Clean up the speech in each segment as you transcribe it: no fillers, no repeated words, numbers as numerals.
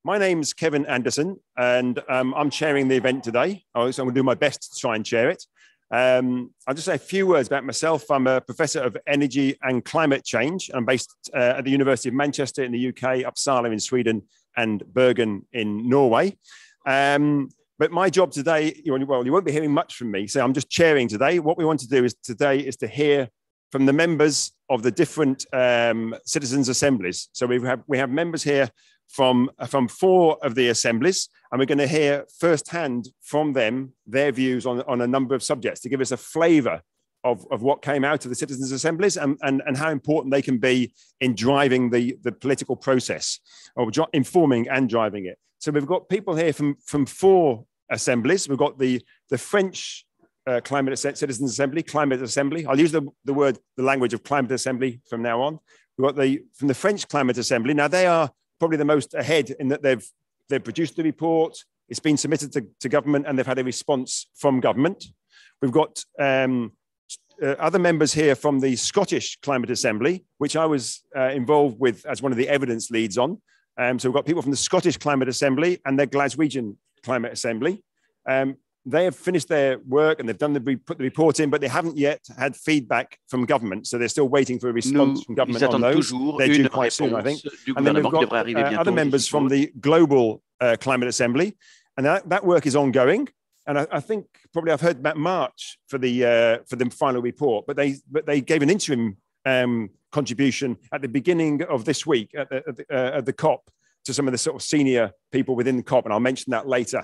My name's Kevin Anderson, and I'm chairing the event today. So I'm going to do my best to try and chair it. I'll just say a few words about myself. I'm a professor of energy and climate change. I'm based at the University of Manchester in the UK, Uppsala in Sweden, and Bergen in Norway. But my job today, well, you won't be hearing much from me, so I'm just chairing today. What we want to do today is to hear from the members of the different citizens' assemblies. So we have members here from 4 of the assemblies, and we're going to hear firsthand from them their views on a number of subjects to give us a flavour of what came out of the citizens' assemblies and how important they can be in driving the political process, or informing and driving it. So we've got people here from 4 assemblies. We've got the French Citizens Assembly, Climate Assembly. I'll use the language of Climate Assembly from now on. We've got from the French Climate Assembly. Now they are probably the most ahead in that they've produced the report. It's been submitted to government, and they've had a response from government. We've got other members here from the Scottish Climate Assembly, which I was involved with as one of the evidence leads on. So we've got people from the Scottish Climate Assembly and the Glaswegian Climate Assembly. They have finished their work and they've put the report in, but they haven't yet had feedback from government. So they're still waiting for a response from government on those. They're due quite soon, I think. And then we've got other members from the Global Climate Assembly, and that work is ongoing. And I think probably I've heard about March for the final report, but they gave an interim contribution at the beginning of this week at the COP to some of the sort of senior people within the COP, and I'll mention that later.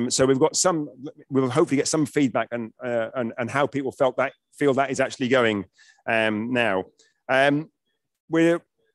So we'll hopefully get some feedback and how people feel that is actually going now.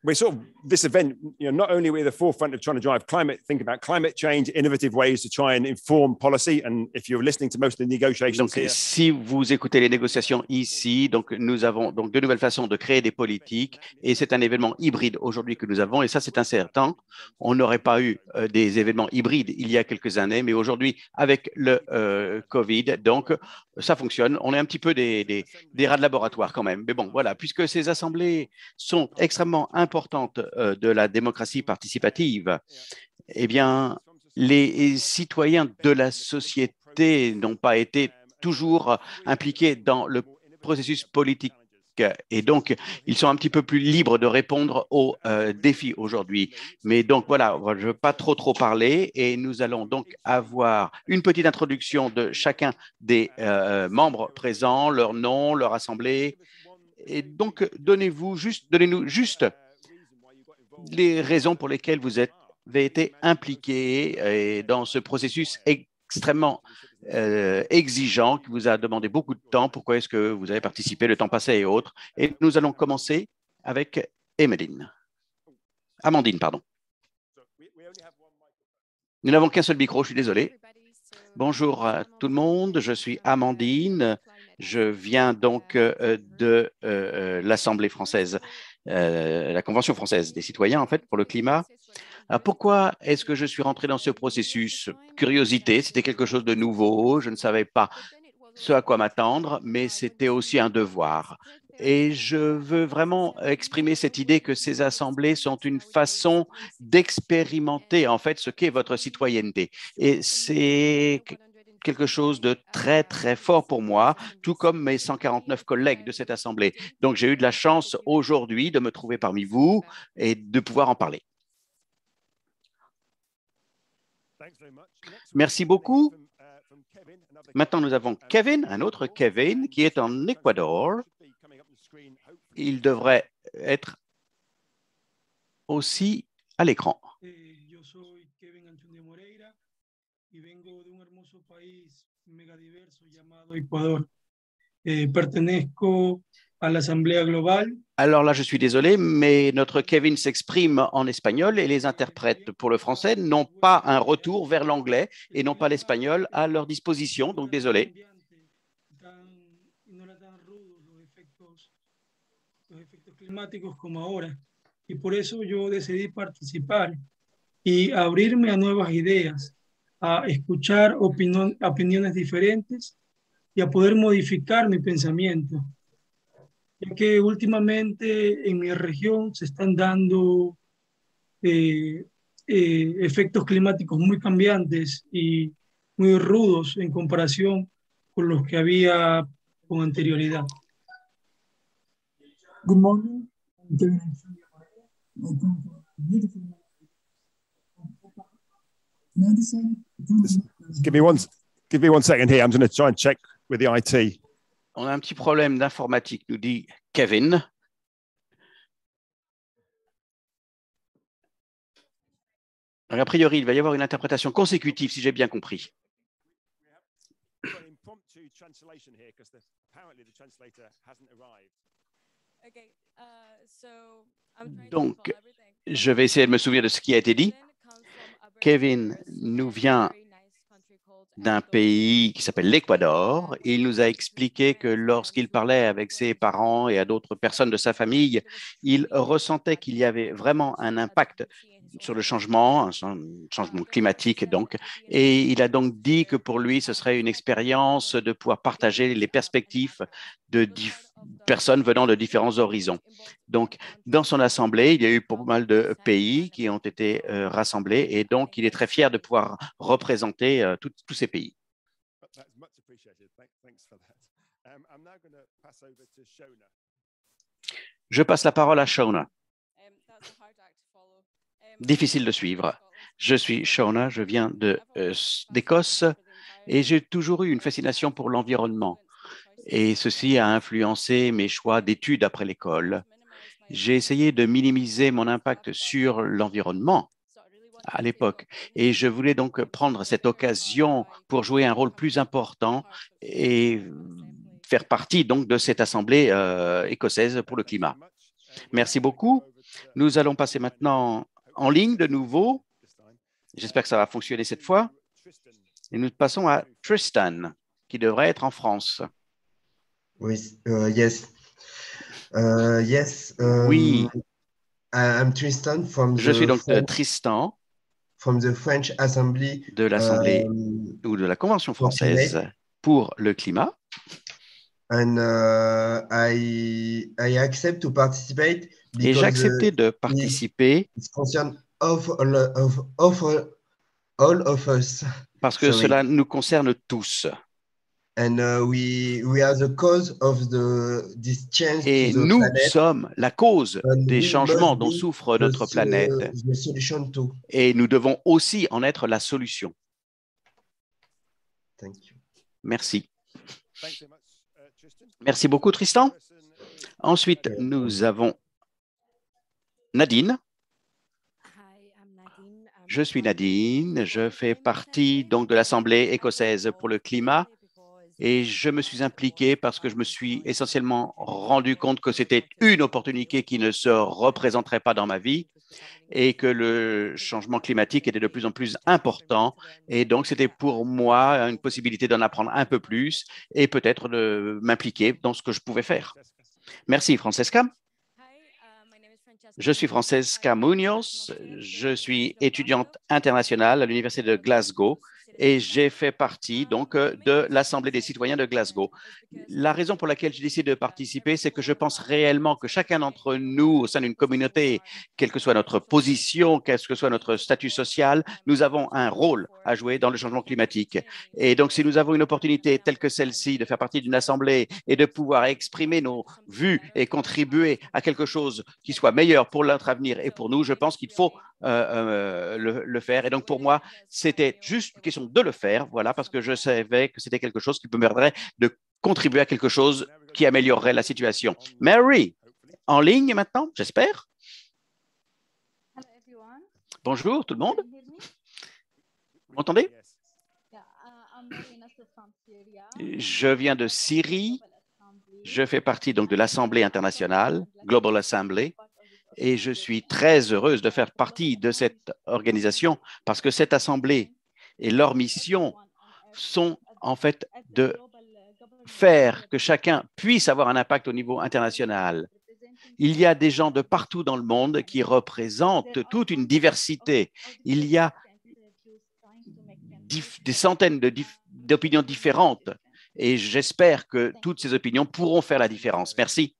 We're sort of this event, not only are we at the forefront of trying to drive think about climate change, innovative ways to try and inform policy. And if you're listening to most of the negotiations donc, here, si vous écoutez les négociations ici, donc nous avons donc de nouvelles façons de créer des politiques, et c'est un événement hybride aujourd'hui que nous avons, et ça c'est incertain. On n'aurait pas eu des événements hybrides il y a quelques années, mais aujourd'hui avec le Covid, donc ça fonctionne. On est un petit peu des rats de laboratoire quand même, mais bon voilà, puisque ces assemblées sont extrêmement importante de la démocratie participative, eh bien, les citoyens de la société n'ont pas été toujours impliqués dans le processus politique. Et donc, ils sont un petit peu plus libres de répondre aux défis aujourd'hui. Mais donc, voilà, je ne veux pas trop parler et nous allons donc avoir une petite introduction de chacun des membres présents, leur nom, leur assemblée. Et donc, donnez-nous juste les raisons pour lesquelles vous avez été impliqué dans ce processus extrêmement exigeant qui vous a demandé beaucoup de temps. Pourquoi est-ce que vous avez participé, le temps passé et autres. Et nous allons commencer avec Amandine, pardon. Nous n'avons qu'un seul micro, je suis désolé. Bonjour à tout le monde, je suis Amandine. Je viens donc de l'Assemblée française, la Convention française des citoyens, en fait, pour le climat. Alors, pourquoi est-ce que je suis rentré dans ce processus? Curiosité, c'était quelque chose de nouveau, je ne savais pas ce à quoi m'attendre, mais c'était aussi un devoir. Et je veux vraiment exprimer cette idée que ces assemblées sont une façon d'expérimenter, en fait, ce qu'est votre citoyenneté. Et c'est quelque chose de très, très fort pour moi, tout comme mes 149 collègues de cette assemblée. Donc, j'ai eu de la chance aujourd'hui de me trouver parmi vous et de pouvoir en parler. Merci beaucoup. Maintenant, nous avons Kevin, un autre Kevin, qui est en Équateur. Il devrait être aussi à l'écran. Y vengo de un hermoso país megadiverso llamado Ecuador. Pertenezco a la Asamblea Global. Alors là, je suis désolé, mais notre Kevin s'exprime en espagnol et les interprètes pour le français n'ont pas un retour vers l'anglais et n'ont pas l'espagnol à leur disposition, donc désolé. Los efectos climáticos como ahora. Y por eso yo decidí participar y abrirme a nuevas ideas, a escuchar opiniones diferentes y a poder modificar mi pensamiento, ya que últimamente en mi región se están dando efectos climáticos muy cambiantes y muy rudos en comparación con los que había con anterioridad. Good morning. I'm Kevin Antonio Moreira. I come from beautiful Madison. Give me one second here. I'm going to try and check with the IT. On a un petit problème d'informatique, nous dit Kevin. Donc, a priori, il va y avoir une interprétation consécutive, si j'ai bien compris. Donc, je vais essayer de me souvenir de ce qui a été dit. Kevin nous vient d'un pays qui s'appelle l'Équateur. Il nous a expliqué que lorsqu'il parlait avec ses parents et à d'autres personnes de sa famille, il ressentait qu'il y avait vraiment un impact sur le changement, un changement climatique donc, et il a donc dit que pour lui, ce serait une expérience de pouvoir partager les perspectives de personnes venant de différents horizons. Donc, dans son assemblée, il y a eu pas mal de pays qui ont été rassemblés et donc il est très fier de pouvoir représenter tous ces pays. Je passe la parole à Shona. Difficile de suivre. Je suis Shona, je viens d'Écosse et j'ai toujours eu une fascination pour l'environnement. Et ceci a influencé mes choix d'études après l'école. J'ai essayé de minimiser mon impact sur l'environnement à l'époque. Et je voulais donc prendre cette occasion pour jouer un rôle plus important et faire partie donc de cette assemblée écossaise pour le climat. Merci beaucoup. Nous allons passer maintenant en ligne de nouveau. J'espère que ça va fonctionner cette fois. Et nous passons à Tristan, qui devrait être en France. Oui, yes. Yes. Oui. I'm Tristan Je suis donc Tristan from the French Assembly, de l'Assemblée ou de la Convention française pour le climat. And I accept to participate et j'ai accepté de participer it concern all of us. Parce que cela nous concerne tous. And we are the cause of this change et to the nous planet. sommes la cause des changements dont be souffre notre planète. The solution too. Et nous devons aussi en être la solution. Thank you. Merci. Merci beaucoup, Tristan. Ensuite, nous avons Nadine. Je suis Nadine, je fais partie donc de l'Assemblée écossaise pour le climat et je me suis impliqué parce que je me suis essentiellement rendu compte que c'était une opportunité qui ne se représenterait pas dans ma vie et que le changement climatique était de plus en plus important et donc c'était pour moi une possibilité d'en apprendre un peu plus et peut-être de m'impliquer dans ce que je pouvais faire. Merci, Francesca. Je suis Francesca Munoz, je suis étudiante internationale à l'Université de Glasgow et j'ai fait partie donc de l'Assemblée des citoyens de Glasgow. La raison pour laquelle j'ai décidé de participer, c'est que je pense réellement que chacun d'entre nous, au sein d'une communauté, quelle que soit notre position, quel que soit notre statut social, nous avons un rôle à jouer dans le changement climatique. Et donc, si nous avons une opportunité telle que celle-ci de faire partie d'une assemblée et de pouvoir exprimer nos vues et contribuer à quelque chose qui soit meilleur pour notre avenir et pour nous, je pense qu'il faut le faire. Et donc, pour moi, c'était juste une question de le faire, voilà, parce que je savais que c'était quelque chose qui me permettrait de contribuer à quelque chose qui améliorerait la situation. Mary, en ligne maintenant, j'espère. Bonjour tout le monde. Vous m'entendez? Je viens de Syrie. Je fais partie donc de l'Assemblée internationale, Global Assembly, et je suis très heureuse de faire partie de cette organisation parce que cette assemblée et leur mission sont en fait de faire que chacun puisse avoir un impact au niveau international. Il y a des gens de partout dans le monde qui représentent toute une diversité. Il y a des centaines d'opinions différentes et j'espère que toutes ces opinions pourront faire la différence. Merci.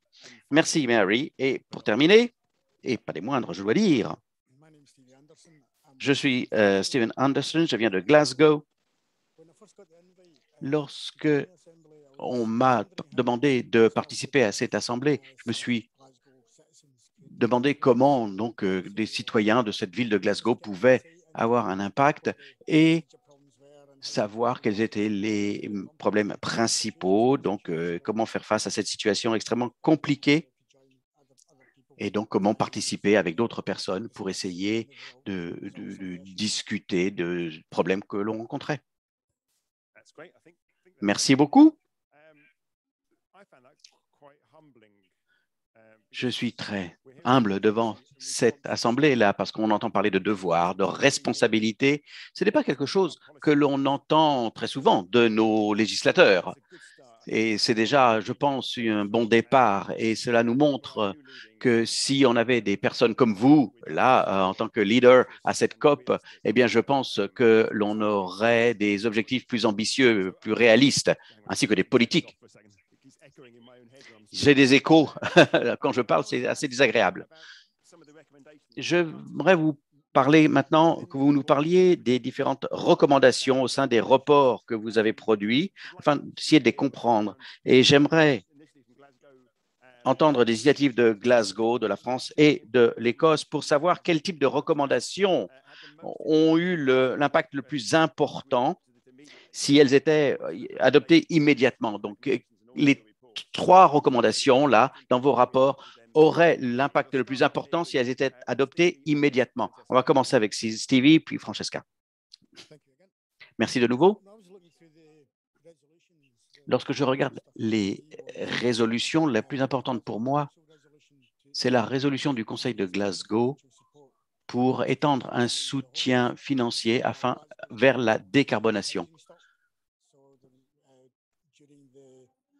Merci, Mary. Et pour terminer, et pas des moindres, je dois dire, Je suis Stephen Anderson, je viens de Glasgow. Lorsque on m'a demandé de participer à cette assemblée, je me suis demandé comment donc des citoyens de cette ville de Glasgow pouvaient avoir un impact et savoir quels étaient les problèmes principaux, donc comment faire face à cette situation extrêmement compliquée et donc comment participer avec d'autres personnes pour essayer de discuter de problèmes que l'on rencontrait. Merci beaucoup. Je suis très humble devant cette assemblée-là parce qu'on entend parler de devoirs, de responsabilités. Ce n'est pas quelque chose que l'on entend très souvent de nos législateurs. Et c'est déjà, je pense, un bon départ. Et cela nous montre que si on avait des personnes comme vous, là, en tant que leader à cette COP, eh bien, je pense que l'on aurait des objectifs plus ambitieux, plus réalistes, ainsi que des politiques. J'ai des échos. Quand je parle, c'est assez désagréable. J'aimerais vous parler maintenant, que vous nous parliez des différentes recommandations au sein des rapports que vous avez produits, afin d'essayer de les comprendre. Et j'aimerais entendre des initiatives de Glasgow, de la France et de l'Écosse pour savoir quel type de recommandations ont eu l'impact le plus important si elles étaient adoptées immédiatement. Donc, les 3 recommandations, là, dans vos rapports, auraient l'impact le plus important si elles étaient adoptées immédiatement. On va commencer avec Stevie, puis Francesca. Merci de nouveau. Lorsque je regarde les résolutions, la plus importante pour moi, c'est la résolution du Conseil de Glasgow pour étendre un soutien financier vers la décarbonation.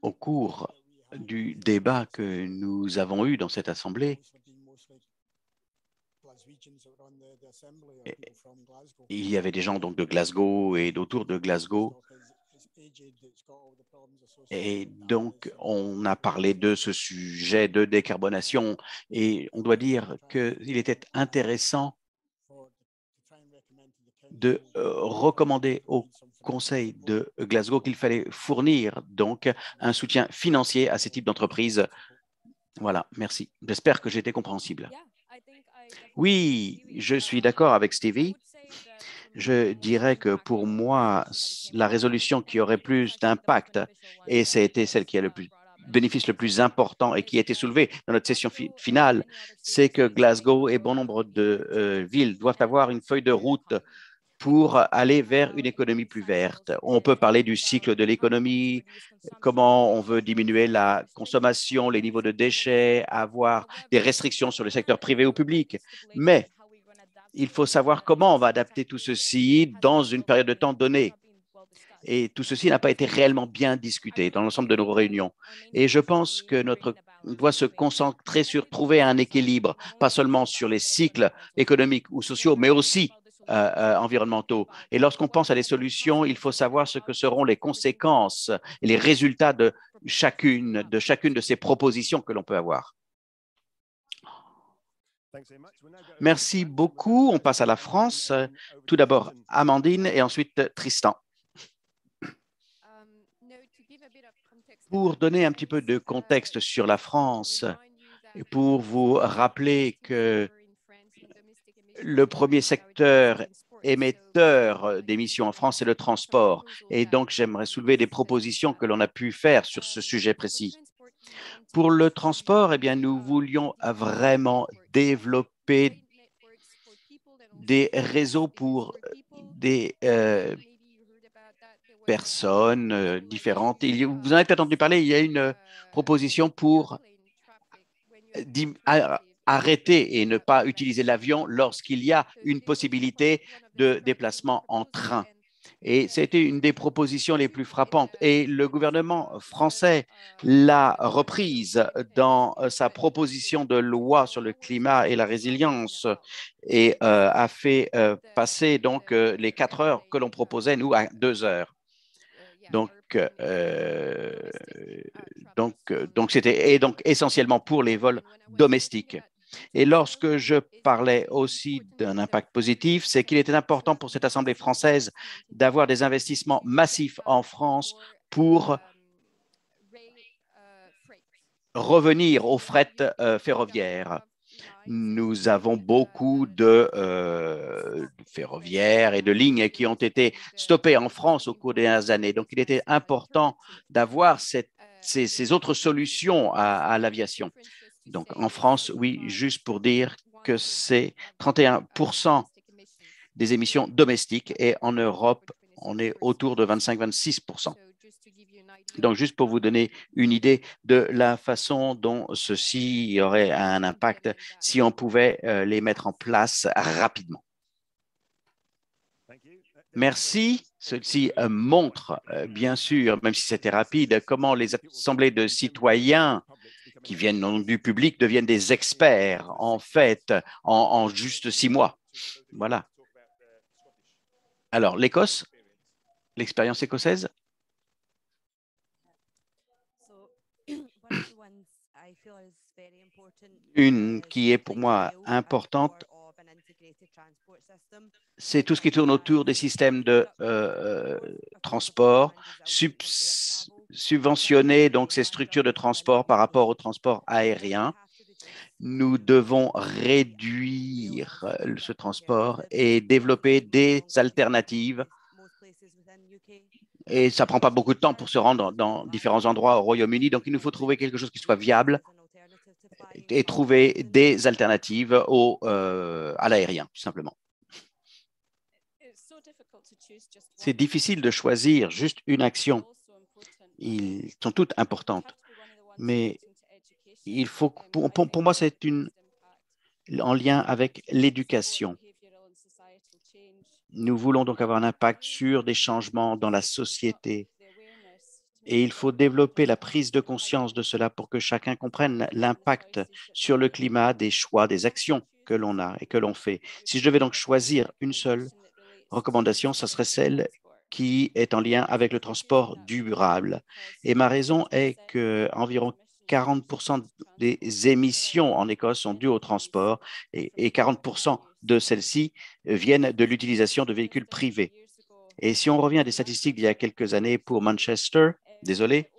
Au cours du débat que nous avons eu dans cette assemblée, il y avait des gens donc de Glasgow et d'autour de Glasgow. Et donc, on a parlé de ce sujet de décarbonation et on doit dire qu'il était intéressant de recommander au Conseil de Glasgow qu'il fallait fournir donc un soutien financier à ces types d'entreprises. Voilà, merci. J'espère que j'ai été compréhensible. Oui, je suis d'accord avec Stevie. Je dirais que pour moi, la résolution qui aurait plus d'impact, et c'était celle qui a le bénéfice le plus important et qui a été soulevée dans notre session finale, c'est que Glasgow et bon nombre de villes doivent avoir une feuille de route pour aller vers une économie plus verte. On peut parler du cycle de l'économie, comment on veut diminuer la consommation, les niveaux de déchets, avoir des restrictions sur le secteur privé ou public. Mais il faut savoir comment on va adapter tout ceci dans une période de temps donnée. Et tout ceci n'a pas été réellement bien discuté dans l'ensemble de nos réunions. Et je pense que on doit se concentrer sur trouver un équilibre, pas seulement sur les cycles économiques ou sociaux, mais aussi environnementaux. Et lorsqu'on pense à des solutions, il faut savoir ce que seront les conséquences et les résultats de chacune de ces propositions que l'on peut avoir. Merci beaucoup. On passe à la France. Tout d'abord, Amandine et ensuite Tristan. Pour donner un petit peu de contexte sur la France, pour vous rappeler que le premier secteur émetteur d'émissions en France, c'est le transport. Et donc, j'aimerais soulever des propositions que l'on a pu faire sur ce sujet précis. Pour le transport, eh bien, nous voulions vraiment développer des réseaux pour des personnes différentes. Vous en avez peut-être entendu parler, il y a une proposition pour arrêter et ne pas utiliser l'avion lorsqu'il y a une possibilité de déplacement en train. Et c'était une des propositions les plus frappantes. Et le gouvernement français l'a reprise dans sa proposition de loi sur le climat et la résilience et a fait passer donc les 4 heures que l'on proposait, nous, à 2 heures. Donc, c'était essentiellement pour les vols domestiques. Et lorsque je parlais aussi d'un impact positif, c'est qu'il était important pour cette Assemblée française d'avoir des investissements massifs en France pour revenir au fret ferroviaire. Nous avons beaucoup de ferroviaires et de lignes qui ont été stoppées en France au cours des dernières années. Donc, il était important d'avoir ces autres solutions à l'aviation. Donc, en France, oui, juste pour dire que c'est 31% des émissions domestiques et en Europe, on est autour de 25-26%. Donc, juste pour vous donner une idée de la façon dont ceci aurait un impact si on pouvait les mettre en place rapidement. Merci. Ceci montre, bien sûr, même si c'était rapide, comment les assemblées de citoyens qui viennent donc du public deviennent des experts, en fait, en juste 6 mois. Voilà. Alors, l'Écosse, l'expérience écossaise. Une qui est pour moi importante, c'est tout ce qui tourne autour des systèmes de transport, subventionner donc ces structures de transport par rapport au transport aérien. Nous devons réduire ce transport et développer des alternatives. Et ça ne prend pas beaucoup de temps pour se rendre dans différents endroits au Royaume-Uni. Donc, il nous faut trouver quelque chose qui soit viable et trouver des alternatives à l'aérien, tout simplement. C'est difficile de choisir juste une action. Ils sont toutes importantes. Mais il faut, pour moi, c'est en lien avec l'éducation. Nous voulons donc avoir un impact sur des changements dans la société. Et il faut développer la prise de conscience de cela pour que chacun comprenne l'impact sur le climat des choix, des actions que l'on a et que l'on fait. Si je devais donc choisir une seule recommandation, ce serait celle qui est en lien avec le transport durable. Et ma raison est qu'environ 40% des émissions en Écosse sont dues au transport et 40% de celles-ci viennent de l'utilisation de véhicules privés. Et si on revient à des statistiques d'il y a quelques années pour Manchester, désolé,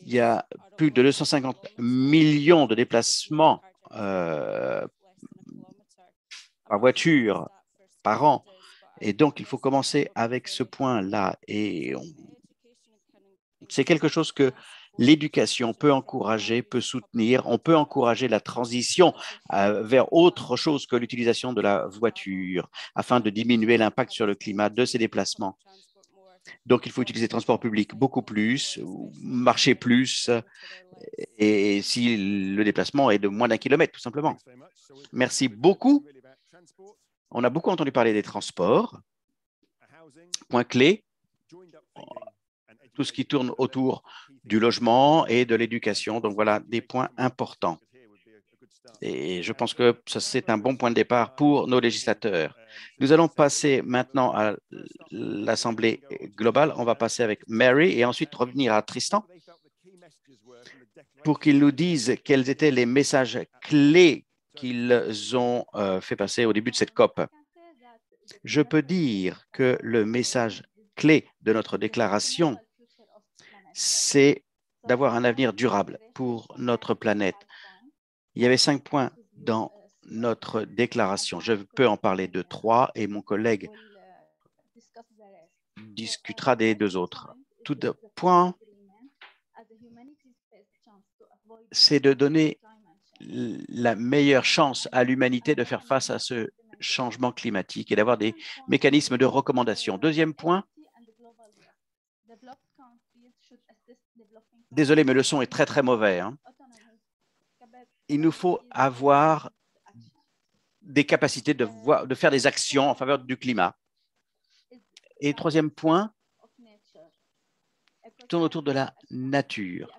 il y a plus de 250 millions de déplacements par voiture par an. Et donc, il faut commencer avec ce point-là. Et c'est quelque chose que l'éducation peut encourager, peut soutenir. On peut encourager la transition vers autre chose que l'utilisation de la voiture afin de diminuer l'impact sur le climat de ces déplacements. Donc, il faut utiliser le transport public beaucoup plus, marcher plus, et si le déplacement est de moins d'1 kilomètre, tout simplement. Merci beaucoup. On a beaucoup entendu parler des transports. Point clé, tout ce qui tourne autour du logement et de l'éducation. Donc, voilà des points importants. Et je pense que c'est un bon point de départ pour nos législateurs. Nous allons passer maintenant à l'Assemblée globale. On va passer avec Mary et ensuite revenir à Tristan pour qu'ils nous disent quels étaient les messages clés qu'ils ont fait passer au début de cette COP. Je peux dire que le message clé de notre déclaration, c'est d'avoir un avenir durable pour notre planète. Il y avait 5 points dans notre déclaration. Je peux en parler de 3 et mon collègue discutera des 2 autres. Tout point, c'est de donner la meilleure chance à l'humanité de faire face à ce changement climatique et d'avoir des mécanismes de recommandation. Deuxième point, désolé, mais le son est très, très mauvais. Hein. Il nous faut avoir des capacités de faire des actions en faveur du climat. Et troisième point, tourne autour de la nature.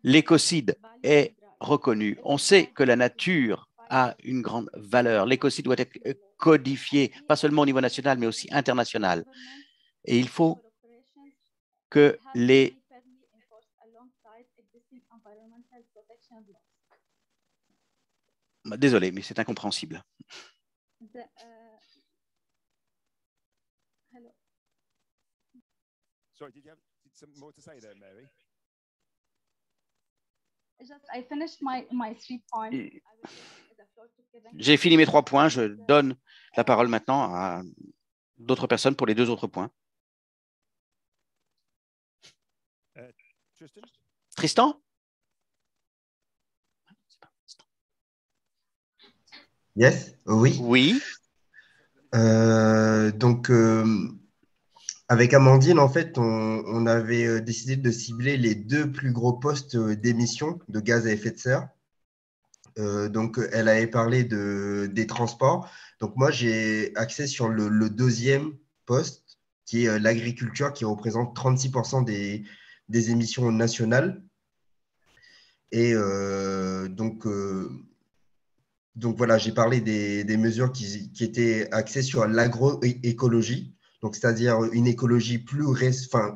L'écocide est reconnu. On sait que la nature a une grande valeur. L'écocide doit être codifié, pas seulement au niveau national, mais aussi international. Et il faut que les Désolé, mais c'est incompréhensible. Sorry, did you have something more to say there, Mary? J'ai fini mes 3 points. Je donne la parole maintenant à d'autres personnes pour les 2 autres points. Tristan? Tristan? Yes, oui. Oui. Donc, avec Amandine, en fait, on avait décidé de cibler les 2 plus gros postes d'émissions de gaz à effet de serre. Donc, elle avait parlé des transports. Donc, moi, j'ai axé sur le 2e poste, qui est l'agriculture, qui représente 36% des émissions nationales. Et donc voilà, j'ai parlé des mesures qui étaient axées sur l'agroécologie, donc c'est-à-dire une écologie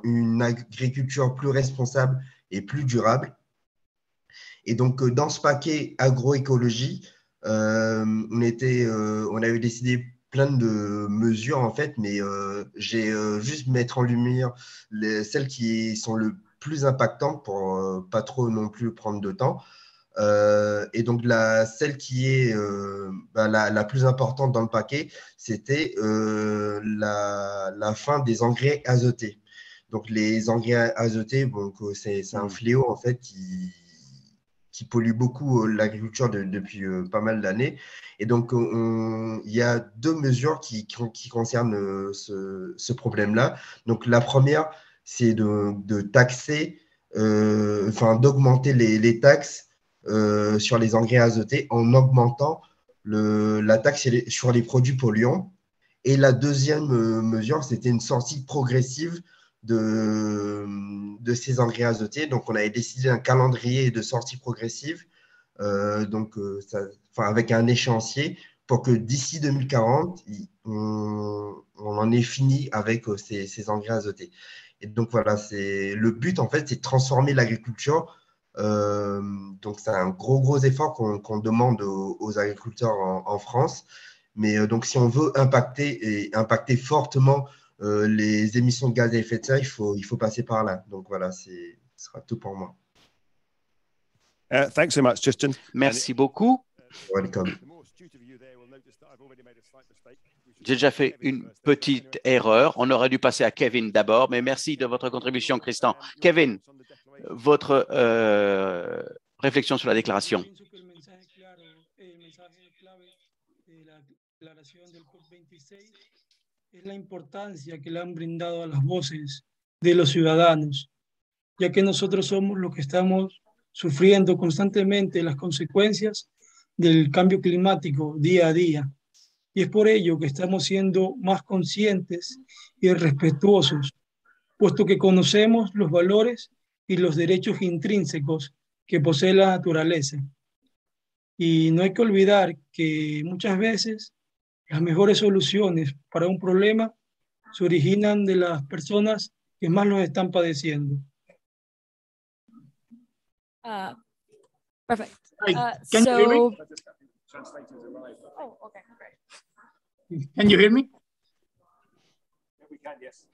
une agriculture plus responsable et plus durable. Et donc dans ce paquet agroécologie, on avait décidé plein de mesures en fait, mais j'ai juste mettre en lumière celles qui sont le plus impactantes pour pas trop non plus prendre de temps. Et donc, celle qui est la plus importante dans le paquet, c'était la fin des engrais azotés. Donc, les engrais azotés, bon, c'est un fléau en fait qui pollue beaucoup l'agriculture depuis pas mal d'années. Et donc, il y a 2 mesures qui concernent ce problème-là. Donc, la première, c'est de taxer, d'augmenter les taxes sur les engrais azotés en augmentant la taxe sur les produits polluants. Et la deuxième mesure, c'était une sortie progressive de ces engrais azotés. Donc, on avait décidé un calendrier de sortie progressive, avec un échéancier pour que d'ici 2040, on en ait fini avec ces engrais azotés. Et donc, voilà, le but, en fait, c'est de transformer l'agriculture. Donc, c'est un gros effort qu'on demande aux agriculteurs en France. Mais donc, si on veut impacter fortement les émissions de gaz à effet de serre, il faut passer par là. Donc, voilà, ce sera tout pour moi. Thanks so much, Tristan. Merci beaucoup. Welcome. J'ai déjà fait une petite erreur. On aurait dû passer à Kevin d'abord, mais merci de votre contribution, Tristan. Kevin, votre réflexion sur la déclaration. Es la importancia que le han brindado a las voces de los ciudadanos, ya que nosotros somos los que estamos sufriendo constantemente las consecuencias del cambio climático día a día. Y es por ello que estamos siendo más conscientes y respetuosos, puesto que conocemos los valores y los derechos intrínsecos que posee la naturaleza. Y no hay que olvidar que muchas veces las mejores soluciones para un problema se originan de las personas que más los están padeciendo. Perfect. Can you hear me? Oh, okay, great. Can you hear me? We can, yes.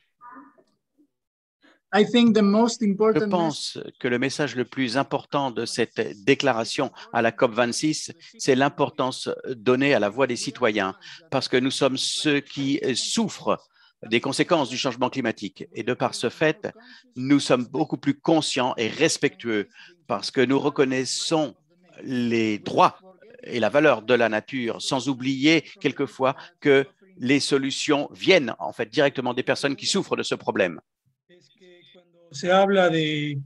I think the most Je important pense que le message le plus important de cette déclaration à la COP26, c'est l'importance donnée à la voix des citoyens, parce que nous sommes ceux qui souffrent des conséquences du changement climatique. Et de par ce fait, nous sommes beaucoup plus conscients et respectueux, parce que nous reconnaissons les droits et la valeur de la nature, sans oublier quelquefois que les solutions viennent en fait directement des personnes qui souffrent de ce problème. Se habla de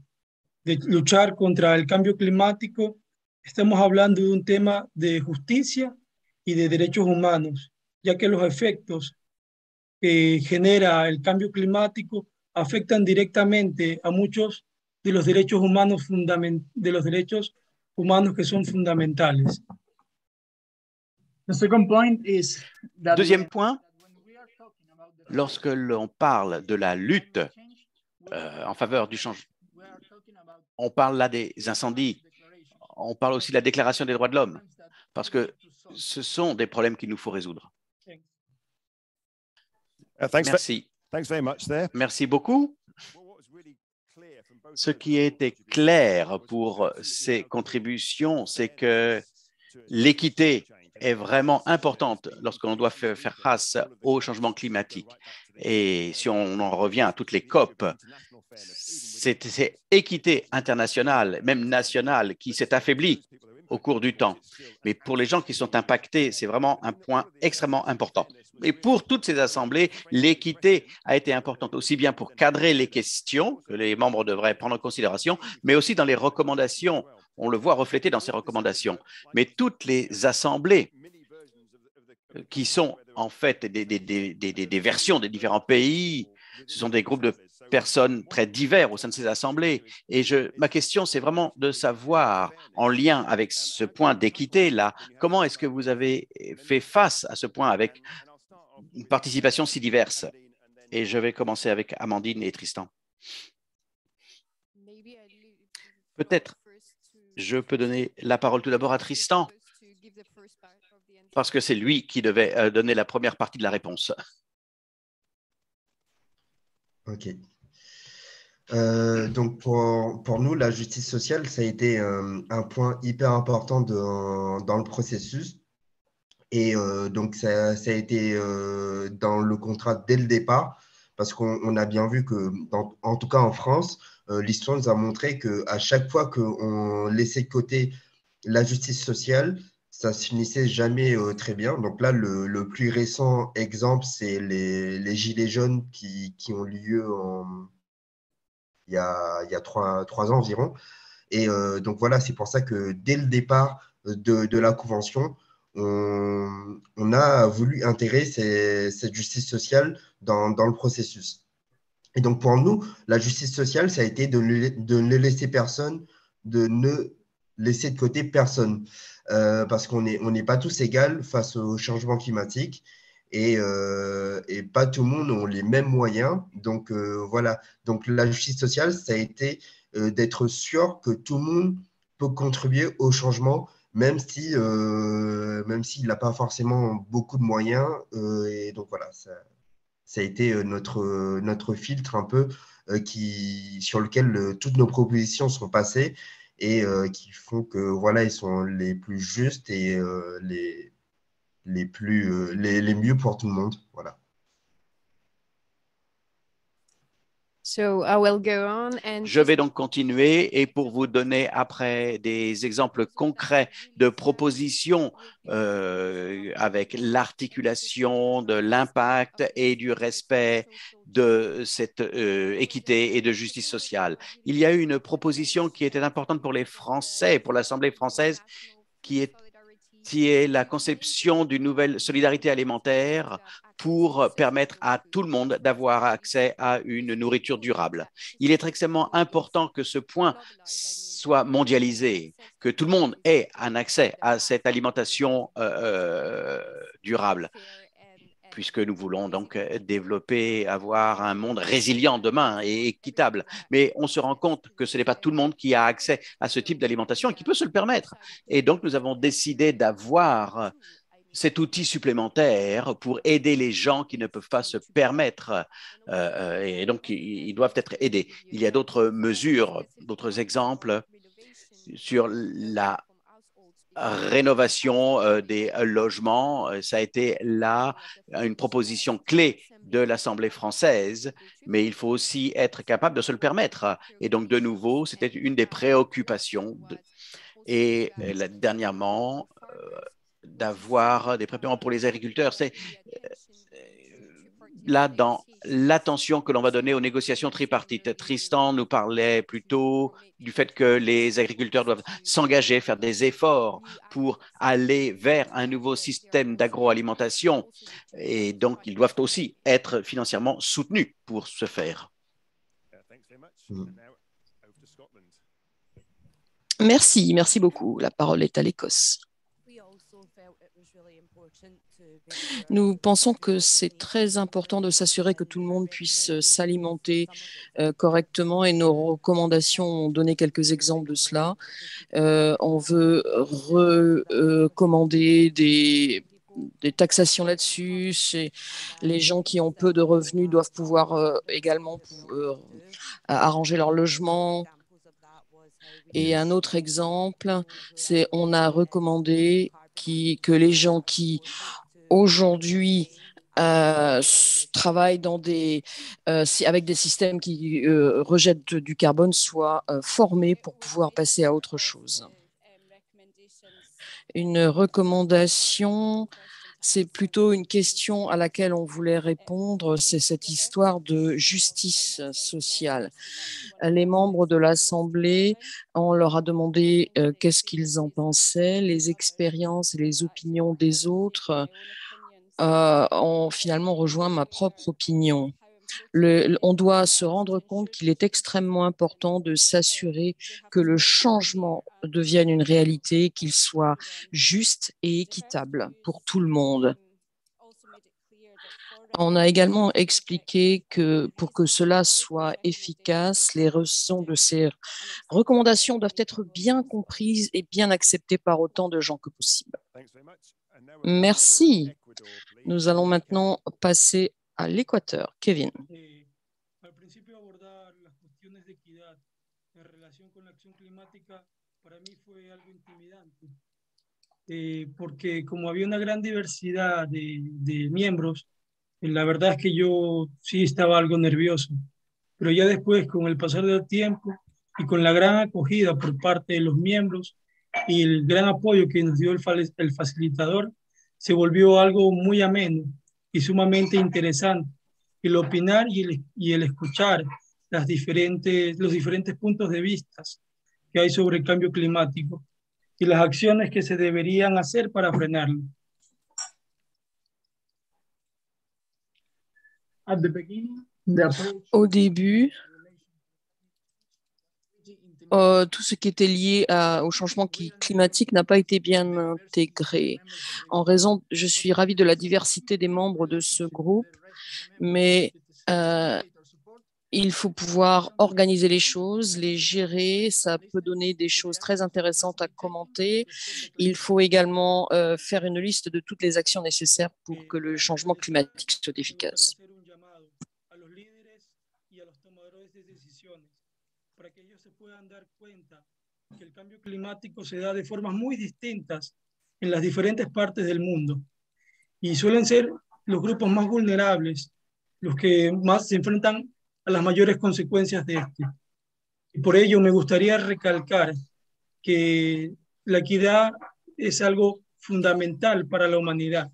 luchar contra el cambio climático, estamos hablando de un tema de justicia y de derechos humanos, ya que los efectos que genera el cambio climático afectan directamente a muchos de los derechos humanos que son fundamentales. The second point is that Deuxième point, lorsque l'on parle de la lutte en faveur du changement, on parle là des incendies, on parle aussi de la Déclaration des droits de l'homme, parce que ce sont des problèmes qu'il nous faut résoudre. Merci. Thanks very much there. Merci beaucoup. Ce qui était clair pour ces contributions, c'est que l'équité est vraiment importante lorsqu'on doit faire face au changement climatique. Et si on en revient à toutes les COP, c'est équité internationale, même nationale, qui s'est affaiblie au cours du temps. Mais pour les gens qui sont impactés, c'est vraiment un point extrêmement important. Et pour toutes ces assemblées, l'équité a été importante, aussi bien pour cadrer les questions que les membres devraient prendre en considération, mais aussi dans les recommandations. On le voit reflété dans ces recommandations. Mais toutes les assemblées qui sont en fait des versions des différents pays, ce sont des groupes de personnes très divers au sein de ces assemblées. Et ma question, c'est vraiment de savoir, en lien avec ce point d'équité-là, comment est-ce que vous avez fait face à ce point avec une participation si diverse? Et je vais commencer avec Amandine et Tristan. Peut-être je peux donner la parole tout d'abord à Tristan, parce que c'est lui qui devait donner la première partie de la réponse. OK. Donc, pour nous, la justice sociale, ça a été un point hyper important dans le processus. Et donc, ça a été dans le contrat dès le départ, parce qu'on a bien vu que, en tout cas en France, l'histoire nous a montré qu'à chaque fois qu'on laissait de côté la justice sociale, ça se finissait jamais très bien. Donc là, le plus récent exemple, c'est les Gilets jaunes qui ont lieu il y a 3 ans environ. Et donc voilà, c'est pour ça que dès le départ de la Convention, on a voulu intégrer cette justice sociale dans le processus. Et donc pour nous, la justice sociale, ça a été de ne laisser personne, de ne laisser de côté personne, parce qu'on n'est pas tous égaux face au changement climatique. Et pas tout le monde a les mêmes moyens. Donc, voilà. Donc, la justice sociale, ça a été d'être sûr que tout le monde peut contribuer au changement, même s'il n'a pas forcément beaucoup de moyens. Et donc, voilà, ça a été notre filtre un peu sur lequel toutes nos propositions sont passées et qui font que, voilà, ils sont les plus justes et les mieux pour tout le monde. Voilà. Je vais donc continuer et pour vous donner après des exemples concrets de propositions avec l'articulation de l'impact et du respect de cette équité et de justice sociale. Il y a eu une proposition qui était importante pour les Français, pour l'Assemblée française, qui est la conception d'une nouvelle solidarité alimentaire pour permettre à tout le monde d'avoir accès à une nourriture durable. Il est extrêmement important que ce point soit mondialisé, que tout le monde ait un accès à cette alimentation durable, puisque nous voulons donc développer, avoir un monde résilient demain et équitable. Mais on se rend compte que ce n'est pas tout le monde qui a accès à ce type d'alimentation et qui peut se le permettre. Et donc, nous avons décidé d'avoir cet outil supplémentaire pour aider les gens qui ne peuvent pas se permettre et donc ils doivent être aidés. Il y a d'autres mesures, d'autres exemples sur la rénovation des logements. Ça a été là une proposition clé de l'Assemblée française, mais il faut aussi être capable de se le permettre. Et donc, de nouveau, c'était une des préoccupations. Et dernièrement, d'avoir des préparations pour les agriculteurs. C'est là dans l'attention que l'on va donner aux négociations tripartites. Tristan nous parlait plutôt du fait que les agriculteurs doivent s'engager, faire des efforts pour aller vers un nouveau système d'agroalimentation et donc ils doivent aussi être financièrement soutenus pour ce faire. Merci beaucoup. La parole est à l'Écosse. Nous pensons que c'est très important de s'assurer que tout le monde puisse s'alimenter correctement et nos recommandations ont donné quelques exemples de cela. On veut recommander des taxations là-dessus. Les gens qui ont peu de revenus doivent pouvoir également arranger leur logement. Et un autre exemple, c'est on a recommandé que les gens qui aujourd'hui travaillent avec des systèmes qui rejettent du carbone soient formés pour pouvoir passer à autre chose. Une recommandation, c'est plutôt une question à laquelle on voulait répondre, c'est cette histoire de justice sociale. Les membres de l'Assemblée, on leur a demandé qu'est-ce qu'ils en pensaient, les expériences et les opinions des autres ont finalement rejoint ma propre opinion. On doit se rendre compte qu'il est extrêmement important de s'assurer que le changement devienne une réalité, qu'il soit juste et équitable pour tout le monde. On a également expliqué que pour que cela soit efficace, les raisons de ces recommandations doivent être bien comprises et bien acceptées par autant de gens que possible. Merci. Nous allons maintenant passer à l'Équateur. Kevin. Al principio abordar las cuestiones de equidad en relación con la acción climática para mí fue algo intimidante, porque como había una gran diversidad de miembros, la verdad es que yo sí estaba algo nervioso, pero ya después con el pasar del tiempo y con la gran acogida por parte de los miembros y el gran apoyo que nos dio el facilitador, se volvió algo muy ameno y sumamente interesante. El opinar y el escuchar los diferentes puntos de vista que hay sobre el cambio climático y las acciones que se deberían hacer para frenarlo. Au début, tout ce qui était lié au changement climatique n'a pas été bien intégré. Je suis ravie de la diversité des membres de ce groupe, mais il faut pouvoir organiser les choses, les gérer. Ça peut donner des choses très intéressantes à commenter. Il faut également faire une liste de toutes les actions nécessaires pour que le changement climatique soit efficace. Para que ellos se puedan dar cuenta que el cambio climático se da de formas muy distintas en las diferentes partes del mundo y suelen ser los grupos más vulnerables los que más se enfrentan a las mayores consecuencias de este. Y por ello me gustaría recalcar que la equidad es algo fundamental para la humanidad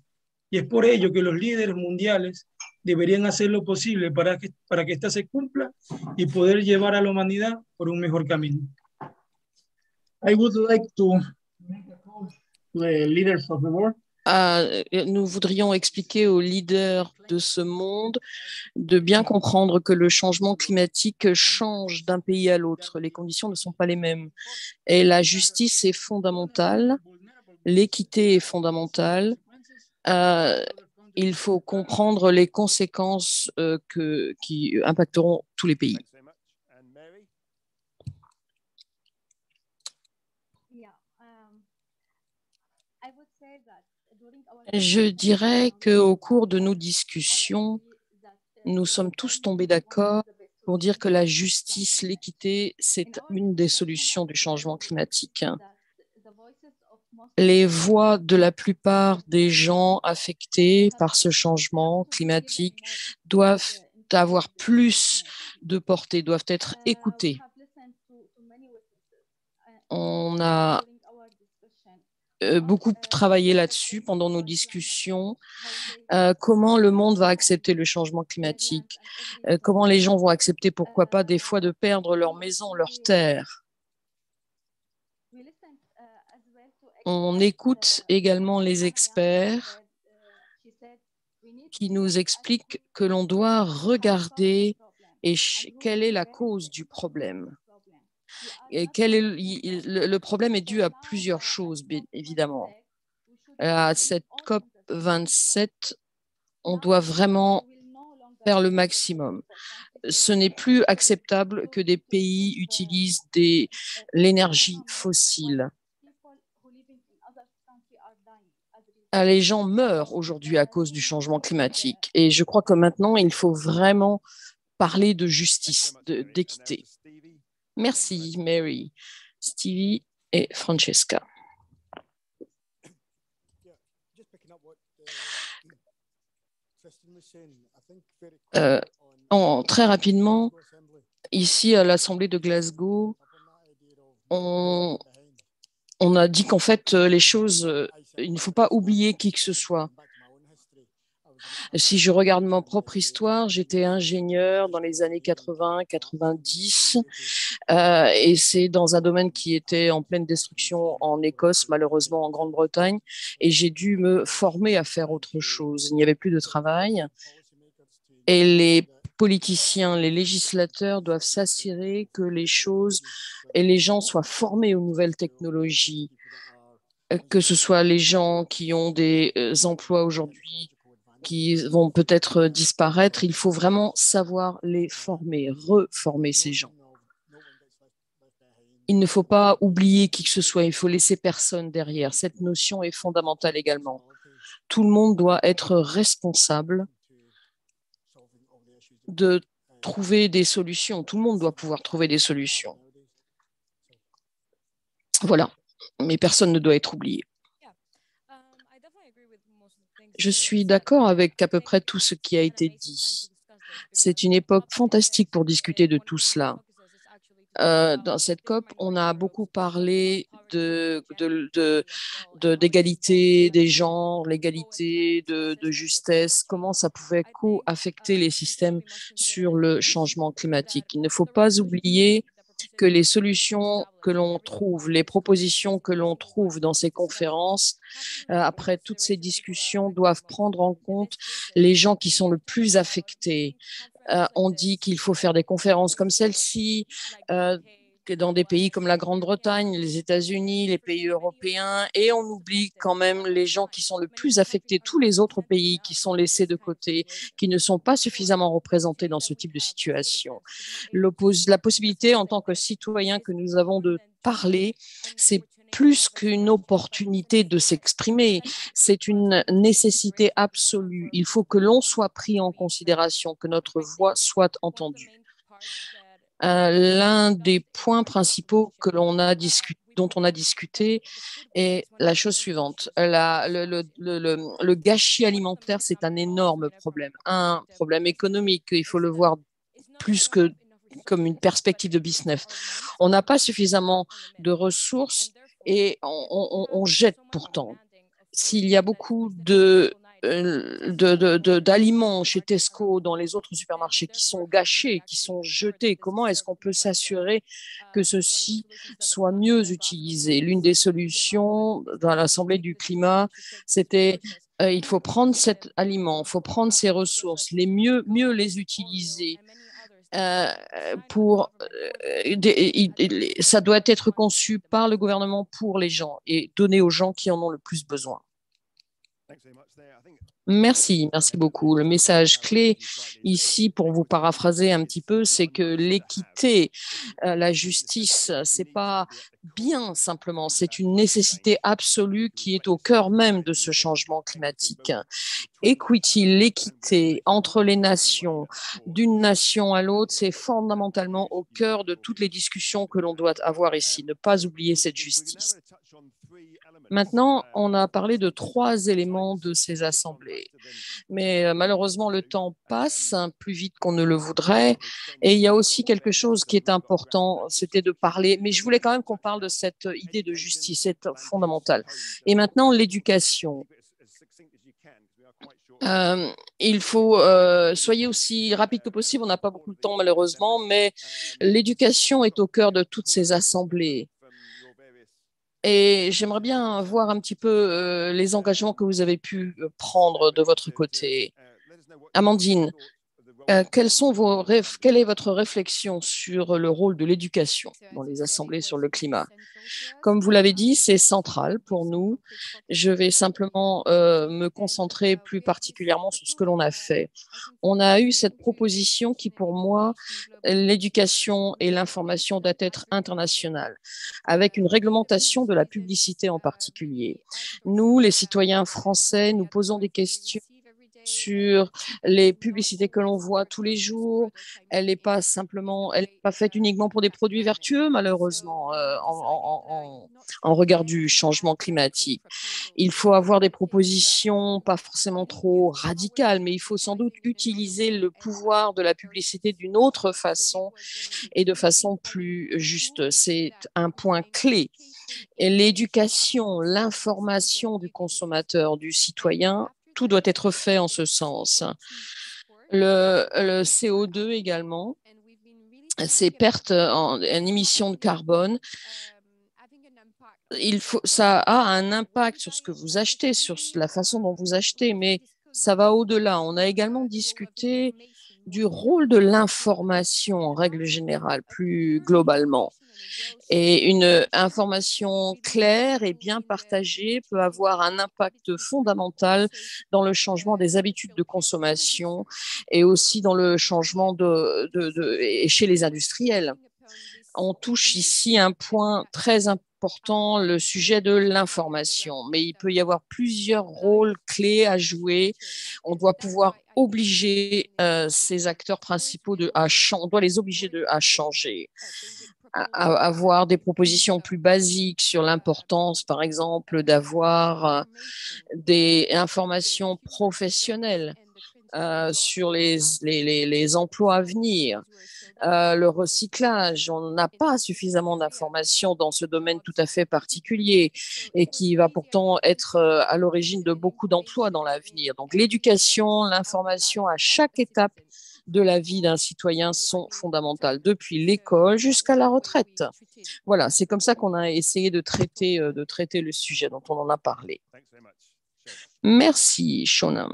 y es por ello que los líderes mundiales deberían hacer lo posible para que esta se cumpla y poder llevar a la humanidad por un mejor camino. I would like to make a call to the leaders of the world. Nous voudrions expliquer aux leaders de ce monde de bien comprendre que le changement climatique change d'un pays à l'autre. Les conditions ne sont pas les mêmes. Et la justice est fondamentale, l'équité est fondamentale. Il faut comprendre les conséquences qui impacteront tous les pays. Je dirais qu'au cours de nos discussions, nous sommes tous tombés d'accord pour dire que la justice, l'équité, c'est une des solutions du changement climatique. Les voix de la plupart des gens affectés par ce changement climatique doivent avoir plus de portée, doivent être écoutées. On a beaucoup travaillé là-dessus pendant nos discussions. Comment le monde va accepter le changement climatique? Comment les gens vont accepter, pourquoi pas, des fois de perdre leur maison, leur terre? On écoute également les experts qui nous expliquent que l'on doit regarder quelle est la cause du problème. Et le problème est dû à plusieurs choses, bien évidemment. À cette COP 27, on doit vraiment faire le maximum. Ce n'est plus acceptable que des pays utilisent l'énergie fossile. Les gens meurent aujourd'hui à cause du changement climatique. Et je crois que maintenant, il faut vraiment parler de justice, d'équité. Merci, Mary, Stevie et Francesca. Très rapidement, ici à l'Assemblée de Glasgow, on a dit qu'en fait, les choses, il ne faut pas oublier qui que ce soit. Si je regarde ma propre histoire, j'étais ingénieur dans les années 80-90 et c'est dans un domaine qui était en pleine destruction en Écosse, malheureusement en Grande-Bretagne, et j'ai dû me former à faire autre chose. Il n'y avait plus de travail et les politiciens, les législateurs doivent s'assurer que les choses et les gens soient formés aux nouvelles technologies, que ce soit les gens qui ont des emplois aujourd'hui qui vont peut-être disparaître. Il faut vraiment savoir les former, reformer ces gens. Il ne faut pas oublier qui que ce soit, il faut laisser personne derrière. Cette notion est fondamentale également. Tout le monde doit être responsable de trouver des solutions. Tout le monde doit pouvoir trouver des solutions. Voilà, mais personne ne doit être oublié. Je suis d'accord avec à peu près tout ce qui a été dit. C'est une époque fantastique pour discuter de tout cela. Dans cette COP, on a beaucoup parlé d'égalité des genres, l'égalité de justesse, comment ça pouvait co-affecter les systèmes sur le changement climatique. Il ne faut pas oublier que les solutions que l'on trouve, les propositions que l'on trouve dans ces conférences, après toutes ces discussions, doivent prendre en compte les gens qui sont le plus affectés. On dit qu'il faut faire des conférences comme celle-ci, dans des pays comme la Grande-Bretagne, les États-Unis, les pays européens, et on oublie quand même les gens qui sont le plus affectés, tous les autres pays qui sont laissés de côté, qui ne sont pas suffisamment représentés dans ce type de situation. La possibilité en tant que citoyen que nous avons de parler, c'est plus qu'une opportunité de s'exprimer, c'est une nécessité absolue. Il faut que l'on soit pris en considération, que notre voix soit entendue. L'un des points principaux dont on a discuté est la chose suivante. Le gâchis alimentaire, c'est un énorme problème. Un problème économique, il faut le voir plus que comme une perspective de business. On n'a pas suffisamment de ressources et on jette pourtant. S'il y a beaucoup d'aliments chez Tesco, dans les autres supermarchés, qui sont gâchés, qui sont jetés, comment est-ce qu'on peut s'assurer que ceci soit mieux utilisé? L'une des solutions dans l'Assemblée du climat, c'était il faut prendre cet aliment, il faut prendre ces ressources, mieux les utiliser. Ça doit être conçu par le gouvernement pour les gens et donné aux gens qui en ont le plus besoin. Merci beaucoup. Le message clé ici, pour vous paraphraser un petit peu, c'est que l'équité, la justice, c'est pas bien simplement, c'est une nécessité absolue qui est au cœur même de ce changement climatique. Equity, l'équité entre les nations, d'une nation à l'autre, c'est fondamentalement au cœur de toutes les discussions que l'on doit avoir ici. Ne pas oublier cette justice. Maintenant, on a parlé de 3 éléments de ces assemblées, mais malheureusement, le temps passe plus vite qu'on ne le voudrait. Et il y a aussi quelque chose qui est important, c'était de parler, mais je voulais quand même qu'on parle de cette idée de justice, c'est fondamental. Et maintenant, l'éducation. Il faut, soyez aussi rapide que possible, on n'a pas beaucoup de temps malheureusement, mais l'éducation est au cœur de toutes ces assemblées. Et j'aimerais bien voir un petit peu les engagements que vous avez pu prendre de votre côté. Amandine, quelle est votre réflexion sur le rôle de l'éducation dans les assemblées sur le climat? Comme vous l'avez dit, c'est central pour nous. Je vais simplement me concentrer plus particulièrement sur ce que l'on a fait. On a eu cette proposition qui, pour moi, l'éducation et l'information doivent être internationales, avec une réglementation de la publicité en particulier. Nous, les citoyens français, nous posons des questions sur les publicités que l'on voit tous les jours. Elle n'est pas faite uniquement pour des produits vertueux, malheureusement, en regard du changement climatique. Il faut avoir des propositions pas forcément trop radicales, mais il faut sans doute utiliser le pouvoir de la publicité d'une autre façon et de façon plus juste. C'est un point clé. Et l'éducation, l'information du consommateur, du citoyen, tout doit être fait en ce sens. Le CO2 également, ces pertes en émissions de carbone, ça a un impact sur ce que vous achetez, sur la façon dont vous achetez, mais ça va au-delà. On a également discuté du rôle de l'information en règle générale, plus globalement. Et une information claire et bien partagée peut avoir un impact fondamental dans le changement des habitudes de consommation et aussi dans le changement et chez les industriels. On touche ici un point très important, le sujet de l'information, mais il peut y avoir plusieurs rôles clés à jouer. On doit pouvoir obliger ces acteurs principaux on doit les obliger à changer, à avoir des propositions plus basiques sur l'importance, par exemple, d'avoir des informations professionnelles sur les emplois à venir. Le recyclage, on n'a pas suffisamment d'informations dans ce domaine tout à fait particulier et qui va pourtant être à l'origine de beaucoup d'emplois dans l'avenir. Donc l'éducation, l'information à chaque étape de la vie d'un citoyen sont fondamentales, depuis l'école jusqu'à la retraite. Voilà, c'est comme ça qu'on a essayé de traiter le sujet dont on en a parlé. Merci, Shona.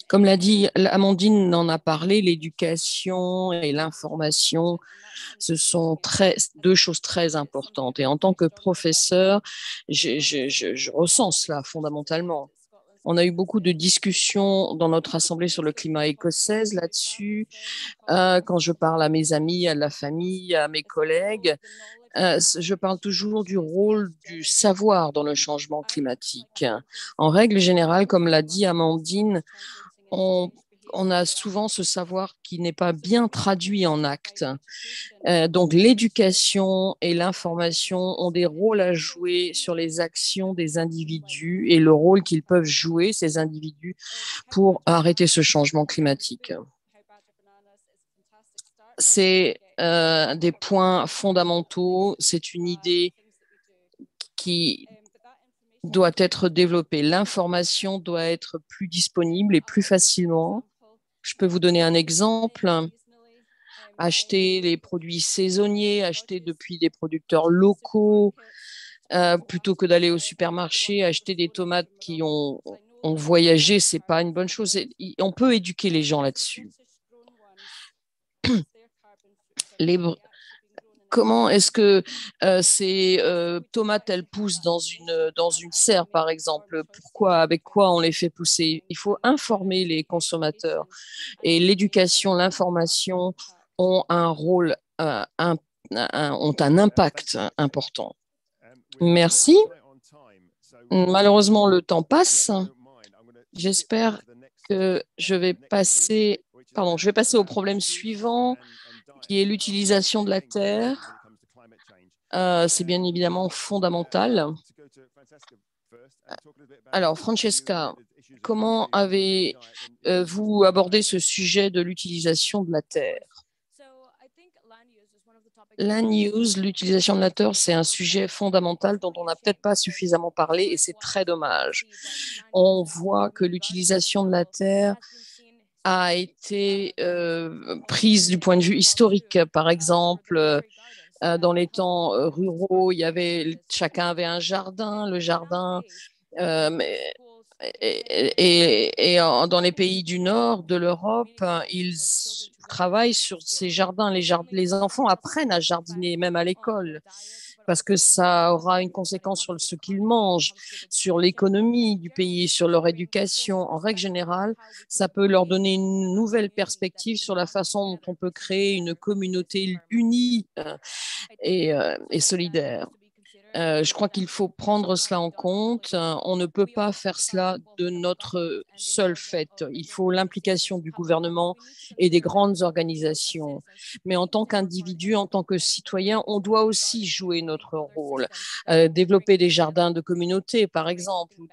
Comme l'a dit Amandine en a parlé, l'éducation et l'information, ce sont deux choses très importantes. Et en tant que professeur, je ressens cela fondamentalement. On a eu beaucoup de discussions dans notre assemblée sur le climat écossaise là-dessus. Quand je parle à mes amis, à la famille, à mes collègues, je parle toujours du rôle du savoir dans le changement climatique. En règle générale, comme l'a dit Amandine, on a souvent ce savoir qui n'est pas bien traduit en actes. Donc, l'éducation et l'information ont des rôles à jouer sur les actions des individus et le rôle qu'ils peuvent jouer, ces individus, pour arrêter ce changement climatique. C'est des points fondamentaux. C'est une idée qui doit être développée. L'information doit être plus disponible et plus facilement. Je peux vous donner un exemple. Acheter les produits saisonniers, acheter depuis des producteurs locaux, plutôt que d'aller au supermarché, acheter des tomates qui ont voyagé, ce n'est pas une bonne chose. On peut éduquer les gens là-dessus. Comment est-ce que ces tomates, elles poussent dans une serre, par exemple? Pourquoi, avec quoi on les fait pousser? Il faut informer les consommateurs. Et l'éducation, l'information ont un rôle, ont un impact important. Merci. Malheureusement, le temps passe. J'espère que je vais passer au problème suivant, qui est l'utilisation de la terre. C'est bien évidemment fondamental. Alors, Francesca, comment avez-vous abordé ce sujet de l'utilisation de la terre? Land use, l'utilisation de la terre, c'est un sujet fondamental dont on n'a peut-être pas suffisamment parlé et c'est très dommage. On voit que l'utilisation de la terre a été prise du point de vue historique. Par exemple, dans les temps ruraux, chacun avait un jardin. Le jardin dans les pays du nord de l'Europe, ils travaillent sur ces jardins. Les enfants apprennent à jardiner, même à l'école, parce que ça aura une conséquence sur ce qu'ils mangent, sur l'économie du pays, sur leur éducation. En règle générale, ça peut leur donner une nouvelle perspective sur la façon dont on peut créer une communauté unie et solidaire. Je crois qu'il faut prendre cela en compte. On ne peut pas faire cela de notre seul fait. Il faut l'implication du gouvernement et des grandes organisations. Mais en tant qu'individu, en tant que citoyen, on doit aussi jouer notre rôle. Développer des jardins de communauté, par exemple, ou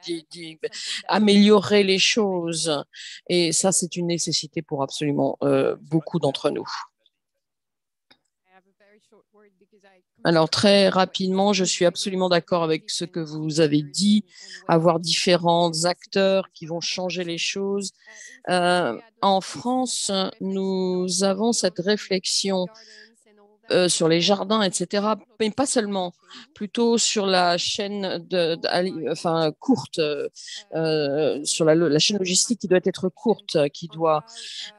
améliorer les choses. Et ça, c'est une nécessité pour absolument beaucoup d'entre nous. Alors, très rapidement, je suis absolument d'accord avec ce que vous avez dit, avoir différents acteurs qui vont changer les choses. En France, nous avons cette réflexion sur les jardins, etc., mais pas seulement, plutôt sur la chaîne courte, sur la chaîne logistique qui doit être courte,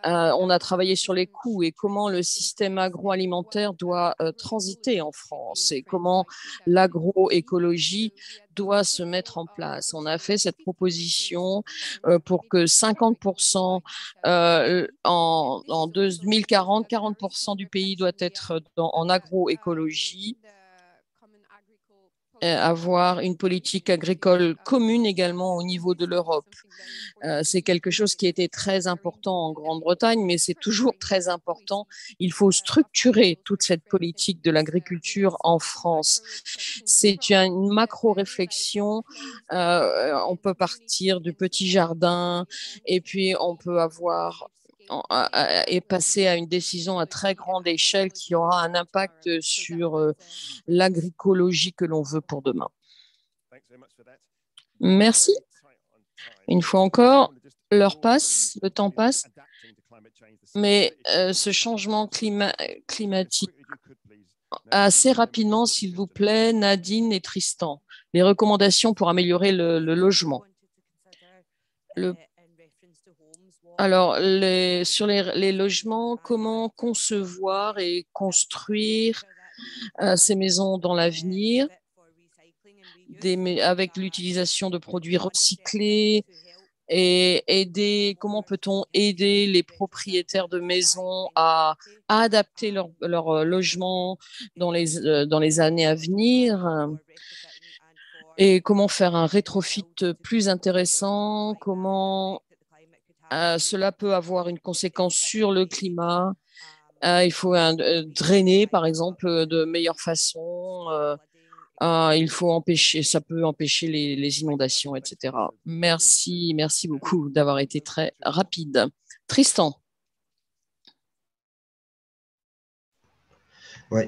on a travaillé sur les coûts et comment le système agroalimentaire doit transiter en France et comment l'agroécologie doit se mettre en place. On a fait cette proposition pour que 50% en 2040, 40% du pays doit être en agroécologie. Avoir une politique agricole commune également au niveau de l'Europe. C'est quelque chose qui était très important en Grande-Bretagne, mais c'est toujours très important. Il faut structurer toute cette politique de l'agriculture en France. C'est une macro-réflexion. On peut partir du petit jardin et puis on peut avoir et passer à une décision à très grande échelle qui aura un impact sur l'agricologie que l'on veut pour demain. Merci. Une fois encore, l'heure passe, le temps passe, mais ce changement climatique, assez rapidement, s'il vous plaît, Nadine et Tristan, les recommandations pour améliorer le logement. Alors, sur les logements, comment concevoir et construire ces maisons dans l'avenir avec l'utilisation de produits recyclés et comment peut-on aider les propriétaires de maisons à adapter leur logement dans les années à venir et comment faire un rétrofit plus intéressant, comment cela peut avoir une conséquence sur le climat. Il faut drainer, par exemple, de meilleure façon. Il faut ça peut empêcher les inondations, etc. Merci beaucoup d'avoir été très rapide. Tristan. Oui.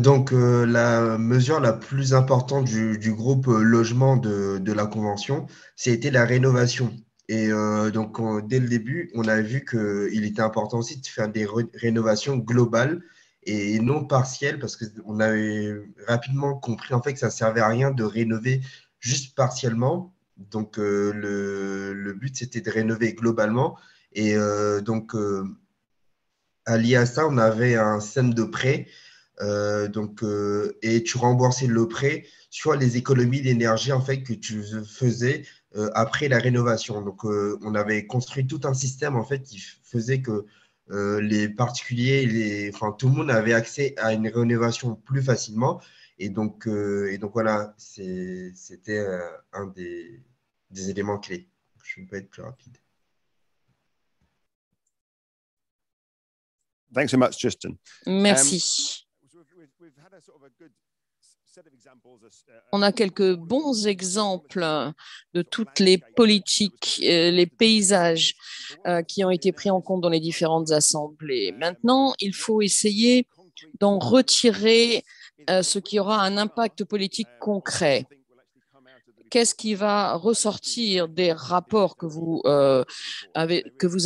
Donc, la mesure la plus importante du groupe logement de la Convention, c'était la rénovation. Et donc, dès le début, on a vu qu'il était important aussi de faire des rénovations globales et non partielles, parce qu'on avait rapidement compris en fait que ça ne servait à rien de rénover juste partiellement. Donc, le but, c'était de rénover globalement. Et donc, allié à ça, on avait un système de prêt. Et tu remboursais le prêt sur les économies d'énergie en fait que tu faisais après la rénovation. Donc, on avait construit tout un système en fait qui faisait que les particuliers, enfin tout le monde avait accès à une rénovation plus facilement. Et donc voilà, c'était un des éléments clés. Je ne peux pas être plus rapide. Thanks so much, Justin. Merci. On a quelques bons exemples de toutes les politiques, les paysages qui ont été pris en compte dans les différentes assemblées. Maintenant, il faut essayer d'en retirer ce qui aura un impact politique concret. Qu'est-ce qui va ressortir des rapports que vous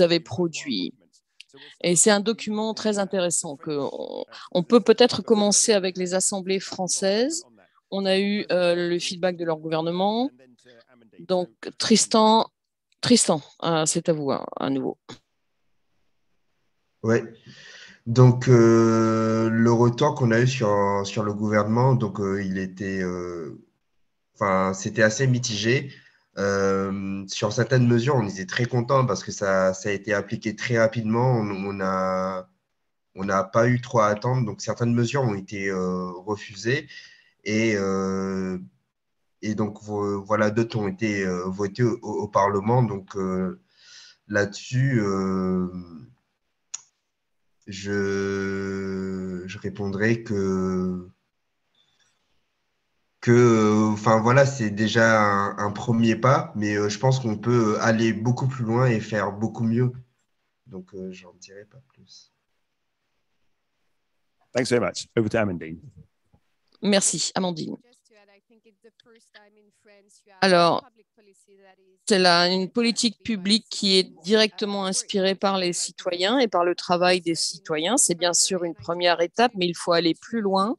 avez produits? Et c'est un document très intéressant. On peut peut-être commencer avec les assemblées françaises. On a eu le feedback de leur gouvernement. Donc, Tristan, c'est à vous à nouveau. Oui. Donc, le retour qu'on a eu sur le gouvernement, donc il était, c'était assez mitigé. Sur certaines mesures, on était très content parce que ça a été appliqué très rapidement. On n'a pas eu trop à attendre. Donc, certaines mesures ont été refusées et, donc voilà, d'autres ont été votées au Parlement. Donc, là-dessus, je répondrai enfin voilà, c'est déjà un premier pas, mais je pense qu'on peut aller beaucoup plus loin et faire beaucoup mieux. Donc, j'en dirai pas plus. Thanks very much. Over to Amandine. Merci, Amandine. Alors, c'est une politique publique qui est directement inspirée par les citoyens et par le travail des citoyens. C'est bien sûr une première étape, mais il faut aller plus loin.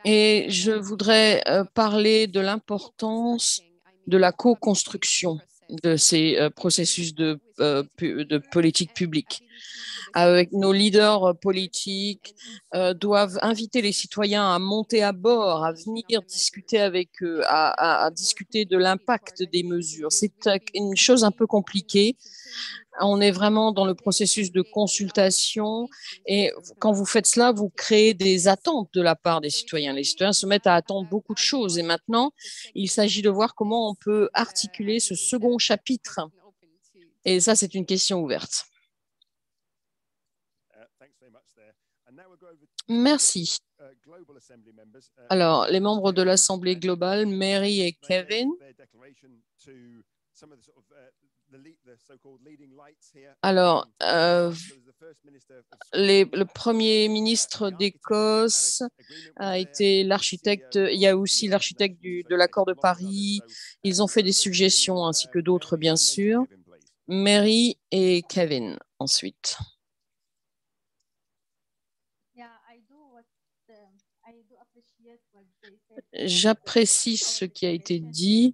Et je voudrais parler de l'importance de la co-construction de ces processus de politique publique. Avec nos leaders politiques doivent inviter les citoyens à monter à bord, à venir discuter avec eux, à discuter de l'impact des mesures. C'est une chose un peu compliquée. On est vraiment dans le processus de consultation et quand vous faites cela, vous créez des attentes de la part des citoyens. Les citoyens se mettent à attendre beaucoup de choses et maintenant, il s'agit de voir comment on peut articuler ce second chapitre. Et ça, c'est une question ouverte. Merci. Alors, les membres de l'Assemblée globale, Mary et Kevin. Alors, le Premier ministre d'Écosse a été l'architecte, il y a aussi l'architecte de l'accord de Paris. Ils ont fait des suggestions ainsi que d'autres, bien sûr. Mary et Kevin, ensuite. J'apprécie ce qui a été dit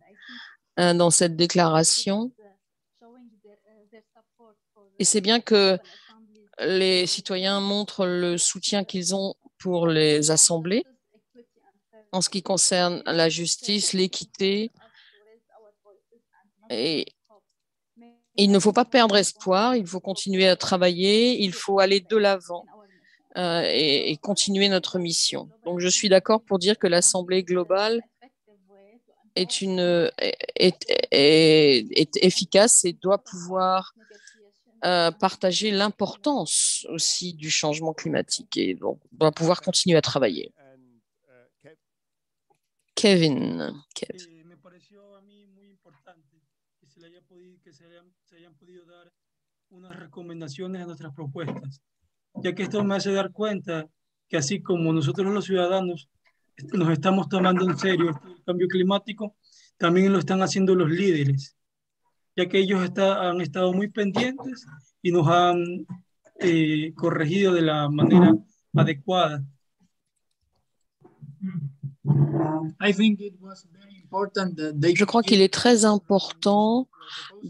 dans cette déclaration. Et c'est bien que les citoyens montrent le soutien qu'ils ont pour les assemblées en ce qui concerne la justice, l'équité. Et il ne faut pas perdre espoir, il faut continuer à travailler, il faut aller de l'avant et continuer notre mission. Donc, je suis d'accord pour dire que l'Assemblée globale est efficace et doit pouvoir partager l'importance aussi du changement climatique et donc doit pouvoir continuer à travailler. Kevin. Me pareció a mí muy importante que se hayan podido dar unas recomendaciones a nuestras propuestas, ya que esto me hace dar cuenta que así como nosotros los ciudadanos nos estamos tomando en serio el cambio climático, también lo están haciendo los líderes, ya que ellos han estado muy pendientes y nos han corregido de la manera adecuada. Je crois qu'il est très important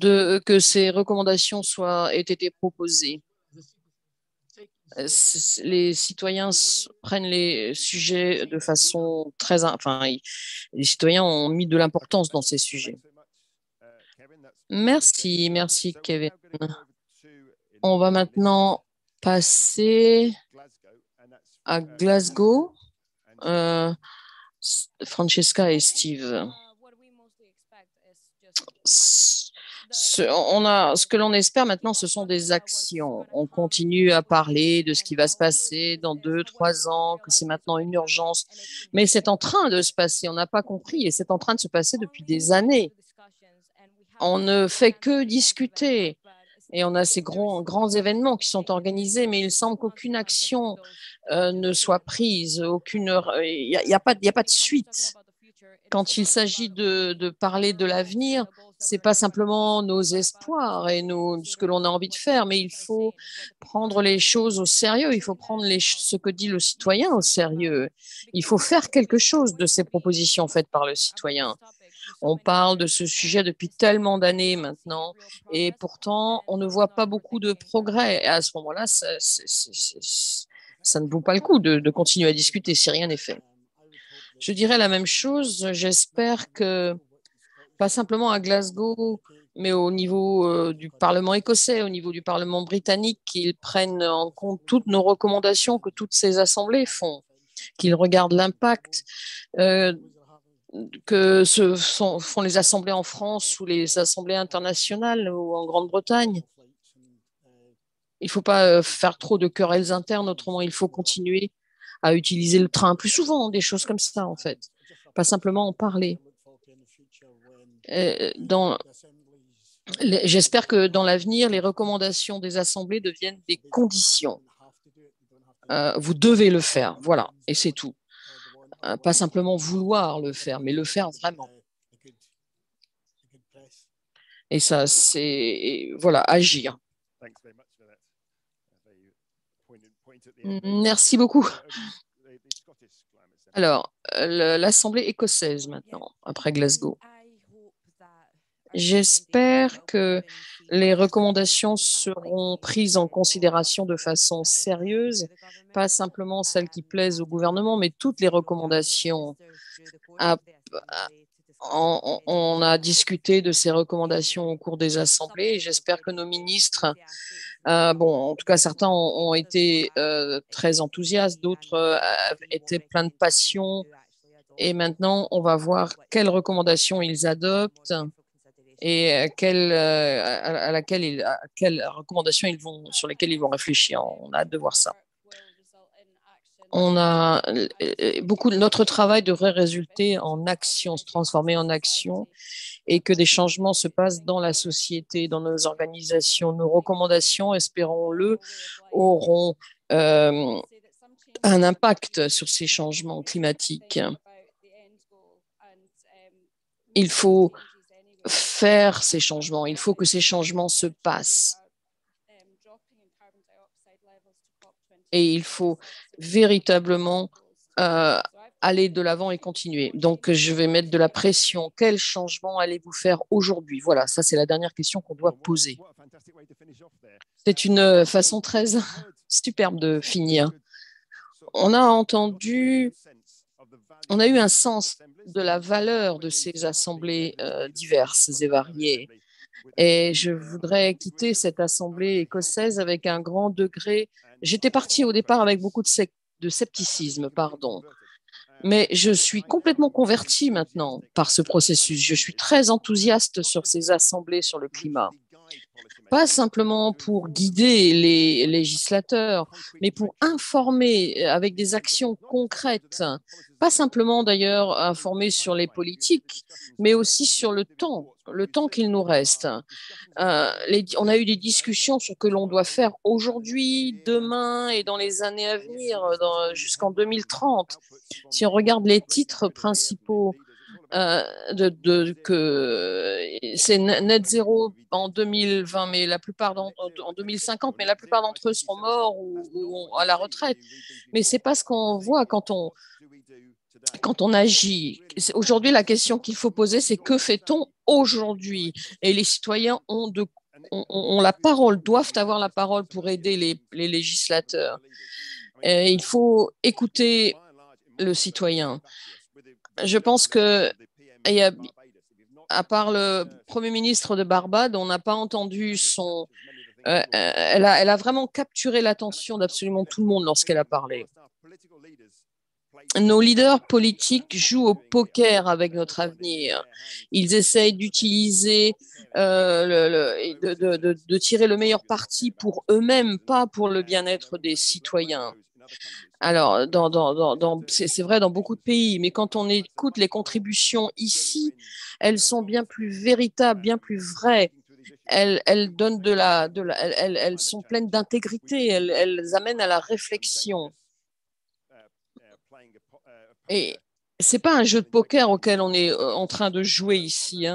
que ces recommandations aient été proposées. Les citoyens prennent les sujets de façon les citoyens ont mis de l'importance dans ces sujets. Merci Kevin. On va maintenant passer à Glasgow. Francesca et Steve. Ce que l'on espère maintenant, ce sont des actions. On continue à parler de ce qui va se passer dans 2-3 ans, que c'est maintenant une urgence, mais c'est en train de se passer, on n'a pas compris, et c'est en train de se passer depuis des années. On ne fait que discuter, et on a ces grands événements qui sont organisés, mais il semble qu'aucune action ne soit prise, il n'y a pas de suite. Quand il s'agit de parler de l'avenir, ce n'est pas simplement nos espoirs et ce que l'on a envie de faire, mais il faut prendre les choses au sérieux, il faut prendre ce que dit le citoyen au sérieux. Il faut faire quelque chose de ces propositions faites par le citoyen. On parle de ce sujet depuis tellement d'années maintenant et pourtant, on ne voit pas beaucoup de progrès. Et à ce moment-là, ça ne vaut pas le coup de continuer à discuter si rien n'est fait. Je dirais la même chose. J'espère que, pas simplement à Glasgow, mais au niveau du Parlement écossais, au niveau du Parlement britannique, qu'ils prennent en compte toutes nos recommandations que toutes ces assemblées font, qu'ils regardent l'impact que font les assemblées en France ou les assemblées internationales ou en Grande-Bretagne. Il ne faut pas faire trop de querelles internes, autrement il faut continuer à utiliser le train plus souvent, des choses comme ça en fait, pas simplement en parler. J'espère que dans l'avenir, les recommandations des assemblées deviennent des conditions. Vous devez le faire, voilà, et c'est tout. Pas simplement vouloir le faire, mais le faire vraiment. Et ça, c'est, voilà, agir. Merci beaucoup. Alors, l'Assemblée écossaise maintenant, après Glasgow. J'espère que les recommandations seront prises en considération de façon sérieuse, pas simplement celles qui plaisent au gouvernement, mais toutes les recommandations. On a discuté de ces recommandations au cours des assemblées et j'espère que nos ministres, en tout cas certains ont été très enthousiastes, d'autres étaient pleins de passion et maintenant on va voir quelles recommandations ils adoptent et quelles recommandations sur lesquelles ils vont réfléchir. On a hâte de voir ça. Notre travail devrait résulter en action, se transformer en action et que des changements se passent dans la société, dans nos organisations. Nos recommandations, espérons-le, auront un impact sur ces changements climatiques. Il faut faire ces changements, il faut que ces changements se passent. Et il faut véritablement aller de l'avant et continuer. Donc, je vais mettre de la pression. Quel changement allez-vous faire aujourd'hui? Voilà, ça, c'est la dernière question qu'on doit poser. C'est une façon très superbe de finir. On a eu un sens de la valeur de ces assemblées diverses et variées. Et je voudrais quitter cette assemblée écossaise avec un grand degré. J'étais partie au départ avec beaucoup de scepticisme, mais je suis complètement convertie maintenant par ce processus. Je suis très enthousiaste sur ces assemblées sur le climat. Pas simplement pour guider les législateurs, mais pour informer avec des actions concrètes. Pas simplement d'ailleurs informer sur les politiques, mais aussi sur le temps qu'il nous reste. On a eu des discussions sur ce que l'on doit faire aujourd'hui, demain et dans les années à venir, jusqu'en 2030. Si on regarde les titres principaux, c'est net zéro en 2020, mais la plupart en 2050, mais la plupart d'entre eux seront morts ou à la retraite. Mais c'est pas ce qu'on voit quand on agit. Aujourd'hui, la question qu'il faut poser, c'est que fait-on aujourd'hui? Et les citoyens ont la parole, doivent avoir la parole pour aider les législateurs. Et il faut écouter le citoyen. Je pense que, à part le Premier ministre de Barbade, on n'a pas entendu elle a vraiment capturé l'attention d'absolument tout le monde lorsqu'elle a parlé. Nos leaders politiques jouent au poker avec notre avenir. Ils essayent d'utiliser, de tirer le meilleur parti pour eux-mêmes, pas pour le bien-être des citoyens. Alors, c'est vrai dans beaucoup de pays, mais quand on écoute les contributions ici, elles sont bien plus véritables, bien plus vraies. Elles donnent elles sont pleines d'intégrité, elles amènent à la réflexion. Et c'est pas un jeu de poker auquel on est en train de jouer ici,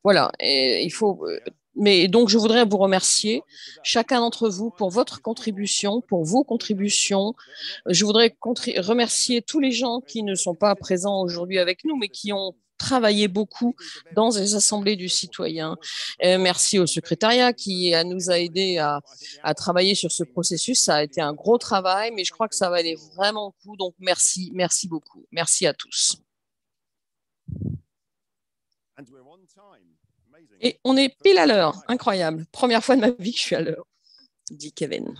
voilà. Et il faut. Mais donc, je voudrais vous remercier, chacun d'entre vous, pour votre contribution, pour vos contributions. Je voudrais remercier tous les gens qui ne sont pas présents aujourd'hui avec nous, mais qui ont travailler beaucoup dans les assemblées du citoyen. Merci au secrétariat qui nous a aidés à travailler sur ce processus. Ça a été un gros travail, mais je crois que ça valait vraiment le coup. Donc, merci beaucoup. Merci à tous. Et on est pile à l'heure. Incroyable. Première fois de ma vie que je suis à l'heure, dit Kevin.